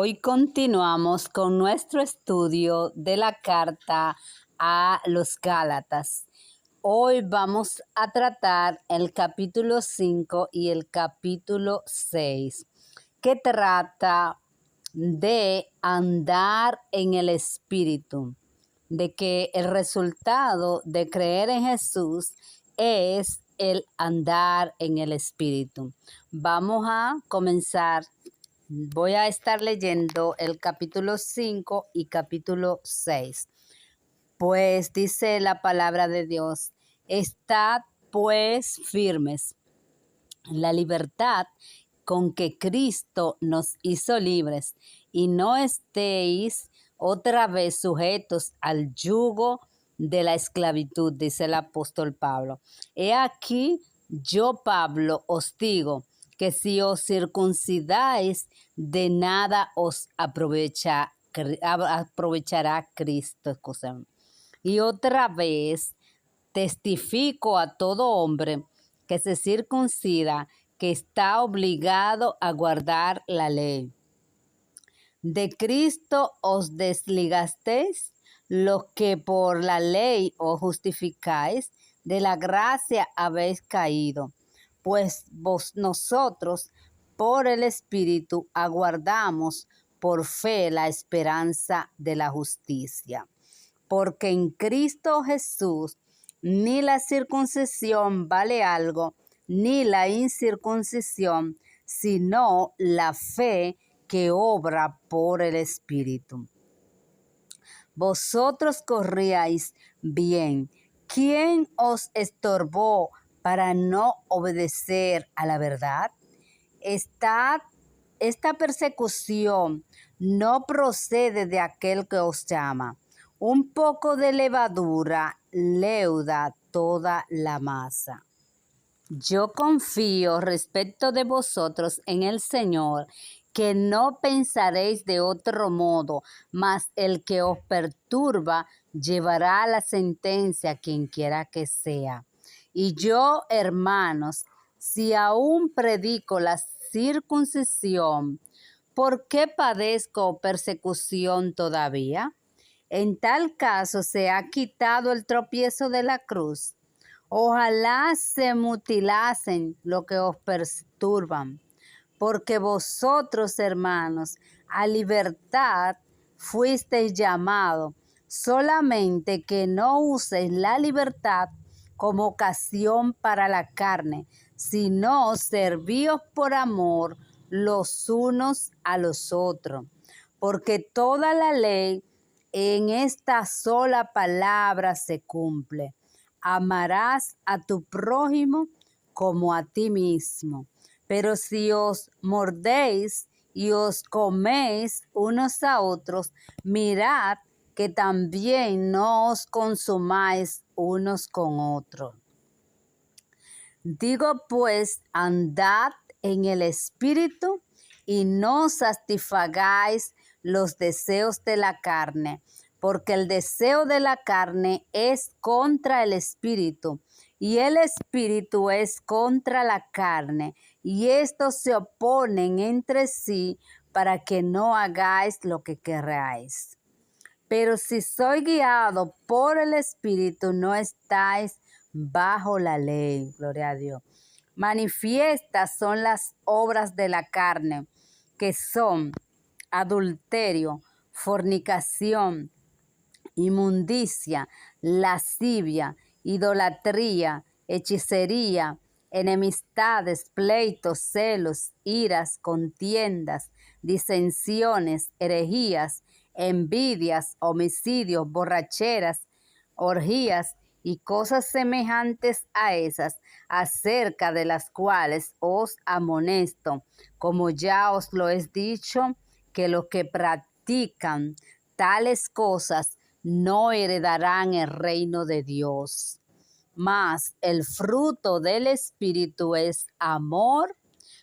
Hoy continuamos con nuestro estudio de la carta a los Gálatas. Hoy vamos a tratar el capítulo 5 y el capítulo 6, que trata de andar en el Espíritu, de que el resultado de creer en Jesús es el andar en el Espíritu. Vamos a comenzar. Voy a estar leyendo el capítulo 5 y capítulo 6. Pues dice la palabra de Dios: estad pues firmes en la libertad con que Cristo nos hizo libres, y no estéis otra vez sujetos al yugo de la esclavitud, dice el apóstol Pablo. He aquí, yo, Pablo, os digo que si os circuncidáis, de nada os aprovechará Cristo. Y otra vez testifico a todo hombre que se circuncida, que está obligado a guardar la ley. De Cristo os desligasteis, los que por la ley os justificáis, de la gracia habéis caído. Pues nosotros por el Espíritu aguardamos por fe la esperanza de la justicia. Porque en Cristo Jesús ni la circuncisión vale algo, ni la incircuncisión, sino la fe que obra por el Espíritu. Vosotros corríais bien. ¿Quién os estorbó para no obedecer a la verdad? Esta persecución no procede de aquel que os llama. Un poco de levadura leuda toda la masa. Yo confío respecto de vosotros en el Señor, que no pensaréis de otro modo, mas el que os perturba llevará a la sentencia quien quiera que sea. Y yo, hermanos, si aún predico la circuncisión, ¿por qué padezco persecución todavía? En tal caso se ha quitado el tropiezo de la cruz. Ojalá se mutilasen lo que os perturban, porque vosotros, hermanos, a libertad fuisteis llamados, solamente que no uséis la libertad como ocasión para la carne, sino servíos por amor los unos a los otros. Porque toda la ley en esta sola palabra se cumple: amarás a tu prójimo como a ti mismo. Pero si os mordéis y os coméis unos a otros, mirad que también no os consumáis unos con otros. Digo pues, andad en el Espíritu, y no satisfagáis los deseos de la carne, porque el deseo de la carne es contra el Espíritu, y el Espíritu es contra la carne, y estos se oponen entre sí para que no hagáis lo que queráis. Pero si sois guiado por el Espíritu, no estáis bajo la ley. Gloria a Dios. Manifiestas son las obras de la carne, que son adulterio, fornicación, inmundicia, lascivia, idolatría, hechicería, enemistades, pleitos, celos, iras, contiendas, disensiones, herejías, envidias, homicidios, borracheras, orgías y cosas semejantes a esas, acerca de las cuales os amonesto, como ya os lo he dicho, que los que practican tales cosas no heredarán el reino de Dios. Mas el fruto del Espíritu es amor,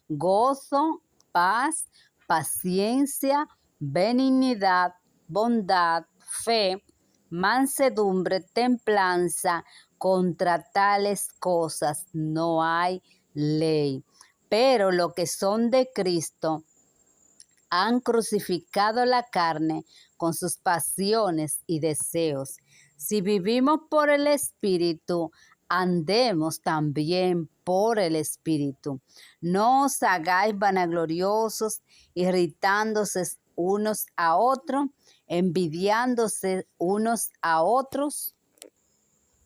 gozo, paz, paciencia, benignidad, bondad, fe, mansedumbre, templanza. Contra tales cosas no hay ley. Pero los que son de Cristo han crucificado la carne con sus pasiones y deseos. Si vivimos por el Espíritu, andemos también por el Espíritu. No os hagáis vanagloriosos, irritándose unos a otros, envidiándose unos a otros.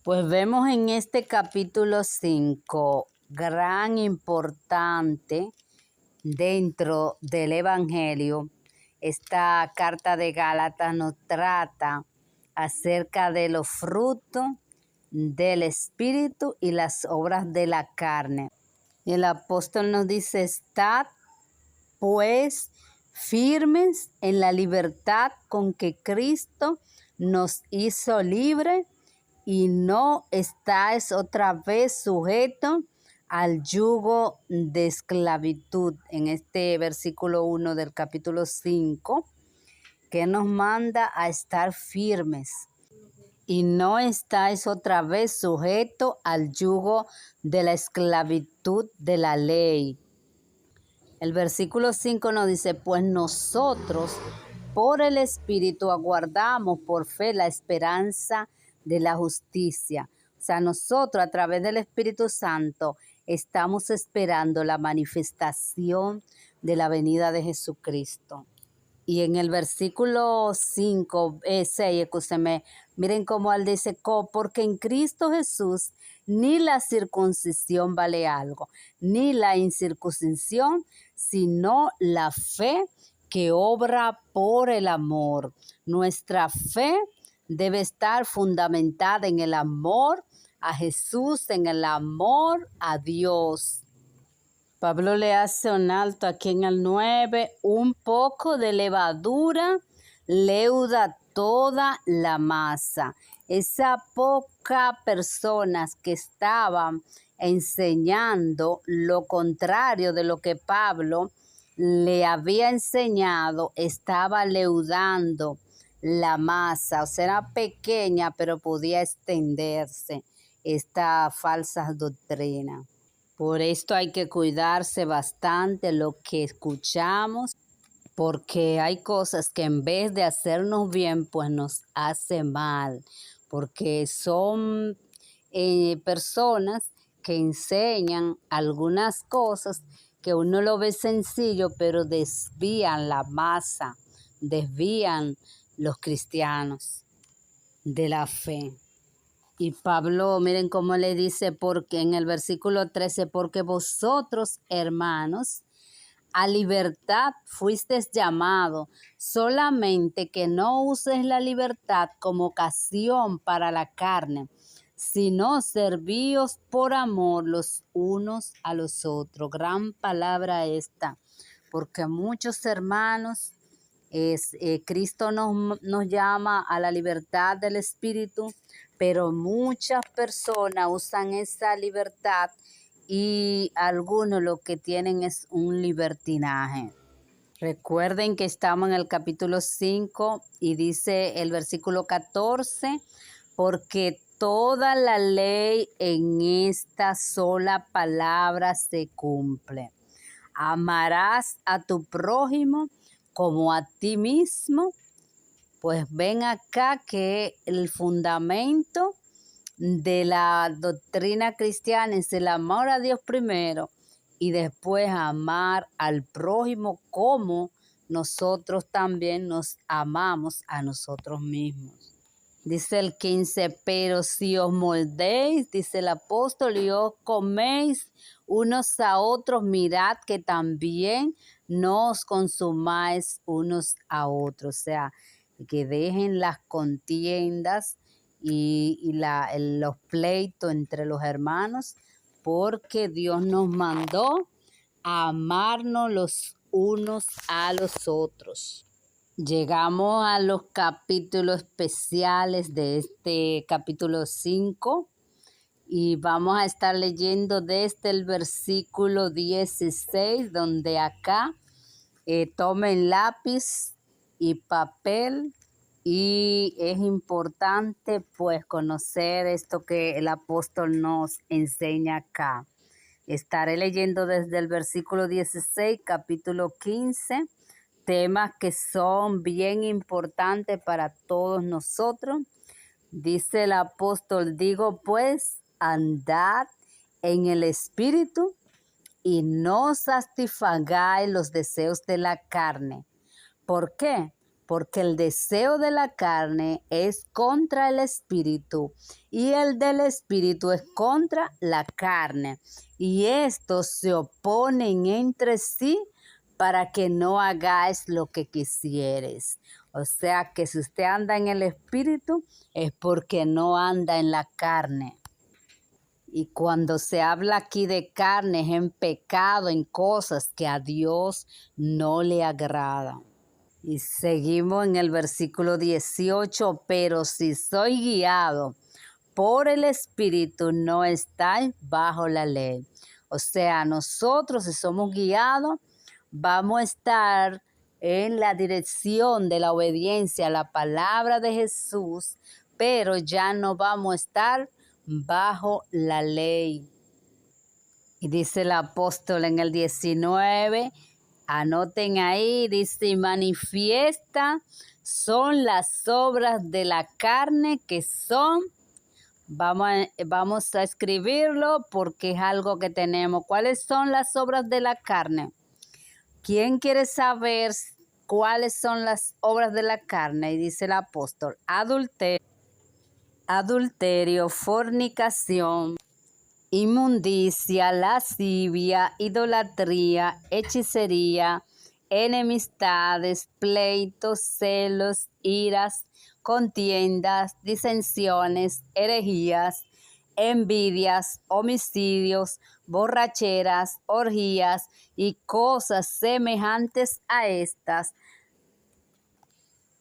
Pues vemos en este capítulo 5, gran importante dentro del Evangelio. Esta carta de Gálatas nos trata acerca de los frutos del Espíritu y las obras de la carne. Y el apóstol nos dice: estad pues firmes en la libertad con que Cristo nos hizo libres, y no estáis otra vez sujetos al yugo de esclavitud. En este versículo 1 del capítulo 5, que nos manda a estar firmes. Y no estáis otra vez sujetos al yugo de la esclavitud de la ley. El versículo 5 nos dice: pues nosotros por el Espíritu aguardamos por fe la esperanza de la justicia. O sea, nosotros a través del Espíritu Santo estamos esperando la manifestación de la venida de Jesucristo. Y en el versículo 6, escúcheme, miren cómo él dice: porque en Cristo Jesús ni la circuncisión vale algo, ni la incircuncisión, sino la fe que obra por el amor. Nuestra fe debe estar fundamentada en el amor a Jesús, en el amor a Dios. Pablo le hace un alto aquí en el 9: un poco de levadura leuda toda la masa. Esas pocas personas que estaban enseñando lo contrario de lo que Pablo le había enseñado, estaba leudando la masa. O sea, era pequeña, pero podía extenderse esta falsa doctrina. Por esto hay que cuidarse bastante lo que escuchamos, porque hay cosas que en vez de hacernos bien, pues nos hace mal, porque son personas que enseñan algunas cosas que uno lo ve sencillo, pero desvían la masa, desvían los cristianos de la fe. Y Pablo, miren cómo le dice, porque en el versículo 13: porque vosotros, hermanos, a libertad fuisteis llamados, solamente que no uses la libertad como ocasión para la carne, sino servíos por amor los unos a los otros. Gran palabra esta, porque muchos hermanos, Cristo nos llama a la libertad del Espíritu, pero muchas personas usan esa libertad y algunos lo que tienen es un libertinaje. Recuerden que estamos en el capítulo 5 y dice el versículo 14: porque toda la ley en esta sola palabra se cumple. Amarás a tu prójimo como a ti mismo. Pues ven acá que el fundamento de la doctrina cristiana es el amor a Dios primero y después amar al prójimo como nosotros también nos amamos a nosotros mismos. Dice el 15: pero si os moldéis, dice el apóstol, y os coméis unos a otros, mirad que también no os consumáis unos a otros. O sea, que dejen las contiendas y los pleitos entre los hermanos, porque Dios nos mandó a amarnos los unos a los otros. Llegamos a los capítulos especiales de este capítulo 5 y vamos a estar leyendo desde el versículo 16, donde acá tomen lápiz y papel, y es importante pues conocer esto que el apóstol nos enseña acá. Estaré leyendo desde el versículo 16, capítulo 15, temas que son bien importantes para todos nosotros. Dice el apóstol, digo pues, andad en el Espíritu y no satisfagáis los deseos de la carne. ¿Por qué? Porque el deseo de la carne es contra el Espíritu y el del Espíritu es contra la carne. Y estos se oponen entre sí para que no hagáis lo que quisieres. O sea que si usted anda en el Espíritu es porque no anda en la carne. Y cuando se habla aquí de carne es en pecado, en cosas que a Dios no le agradan. Y seguimos en el versículo 18, pero si soy guiado por el Espíritu, no estáis bajo la ley. O sea, nosotros si somos guiados, vamos a estar en la dirección de la obediencia a la palabra de Jesús, pero ya no vamos a estar bajo la ley. Y dice el apóstol en el 19, anoten ahí, dice, manifiesta son las obras de la carne que son, vamos a escribirlo porque es algo que tenemos. ¿Cuáles son las obras de la carne? ¿Quién quiere saber cuáles son las obras de la carne? Y dice el apóstol, adulterio, fornicación, inmundicia, lascivia, idolatría, hechicería, enemistades, pleitos, celos, iras, contiendas, disensiones, herejías, envidias, homicidios, borracheras, orgías y cosas semejantes a estas,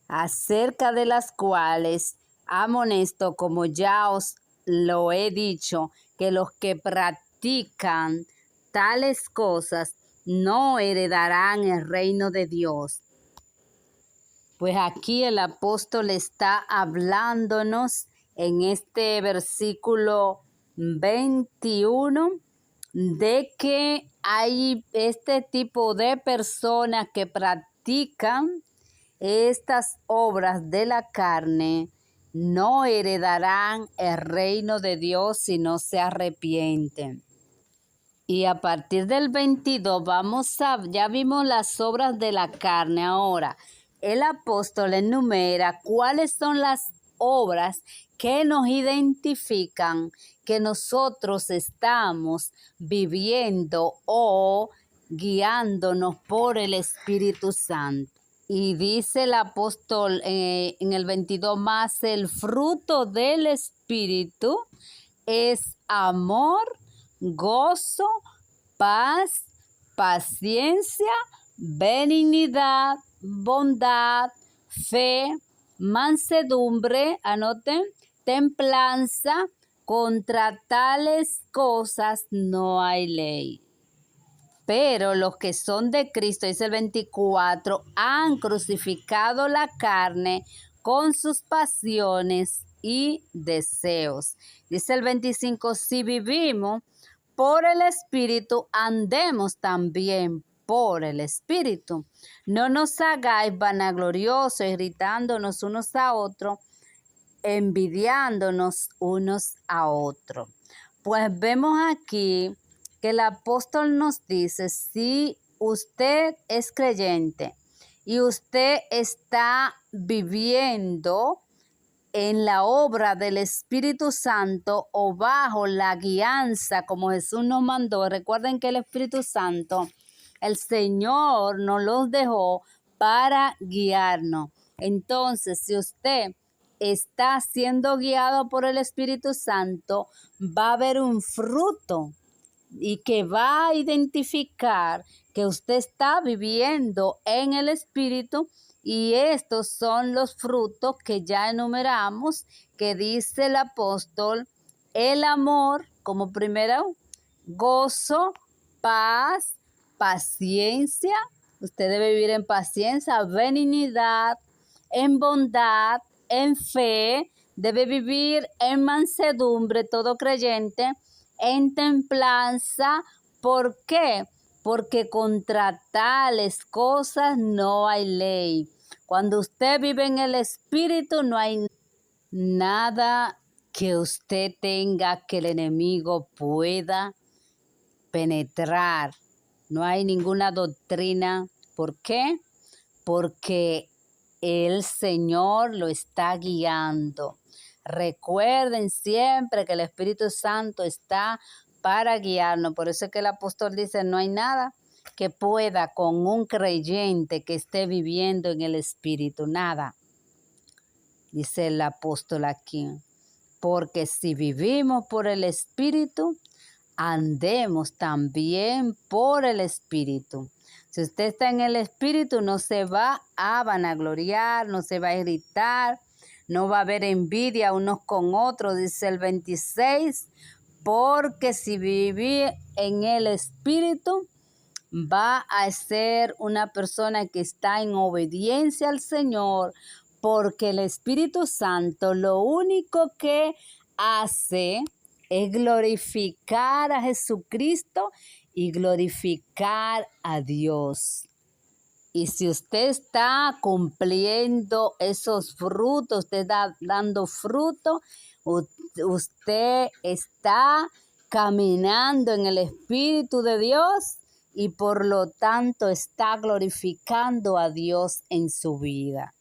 acerca de las cuales amonesto, como ya os lo he dicho, que los que practican tales cosas no heredarán el reino de Dios. Pues aquí el apóstol está hablándonos en este versículo 21 de que hay este tipo de personas que practican estas obras de la carne, no heredarán el reino de Dios si no se arrepienten. Y a partir del 22 ya vimos las obras de la carne. Ahora, el apóstol enumera cuáles son las obras que nos identifican que nosotros estamos viviendo o guiándonos por el Espíritu Santo. Y dice el apóstol en el 22 más, el fruto del Espíritu es amor, gozo, paz, paciencia, benignidad, bondad, fe, mansedumbre, anoten, templanza. Contra tales cosas no hay ley. Pero los que son de Cristo, dice el 24, han crucificado la carne con sus pasiones y deseos. Dice el 25, si vivimos por el Espíritu, andemos también por el Espíritu. No nos hagáis vanagloriosos, irritándonos unos a otros, envidiándonos unos a otros. Pues vemos aquí que el apóstol nos dice, si usted es creyente y usted está viviendo en la obra del Espíritu Santo o bajo la guianza como Jesús nos mandó, recuerden que el Espíritu Santo, el Señor nos los dejó para guiarnos. Entonces, si usted está siendo guiado por el Espíritu Santo, va a haber un fruto y que va a identificar que usted está viviendo en el Espíritu, y estos son los frutos que ya enumeramos, que dice el apóstol, el amor como primero, gozo, paz, paciencia, usted debe vivir en paciencia, benignidad, en bondad, en fe, debe vivir en mansedumbre, todo creyente, en templanza. ¿Por qué? porque contra tales cosas no hay ley. Cuando usted vive en el Espíritu, no hay nada que usted tenga que el enemigo pueda penetrar. No hay ninguna doctrina. ¿Por qué? Porque el Señor lo está guiando. Recuerden siempre que el Espíritu Santo está para guiarnos. Por eso es que el apóstol dice, no hay nada que pueda con un creyente que esté viviendo en el Espíritu. Nada, dice el apóstol aquí. Porque si vivimos por el Espíritu, andemos también por el Espíritu. Si usted está en el Espíritu, no se va a vanagloriar, no se va a irritar, no va a haber envidia unos con otros, dice el 26, porque si vive en el Espíritu, va a ser una persona que está en obediencia al Señor, porque el Espíritu Santo lo único que hace es glorificar a Jesucristo y glorificar a Dios. Y si usted está cumpliendo esos frutos, usted está dando fruto, usted está caminando en el Espíritu de Dios y por lo tanto está glorificando a Dios en su vida.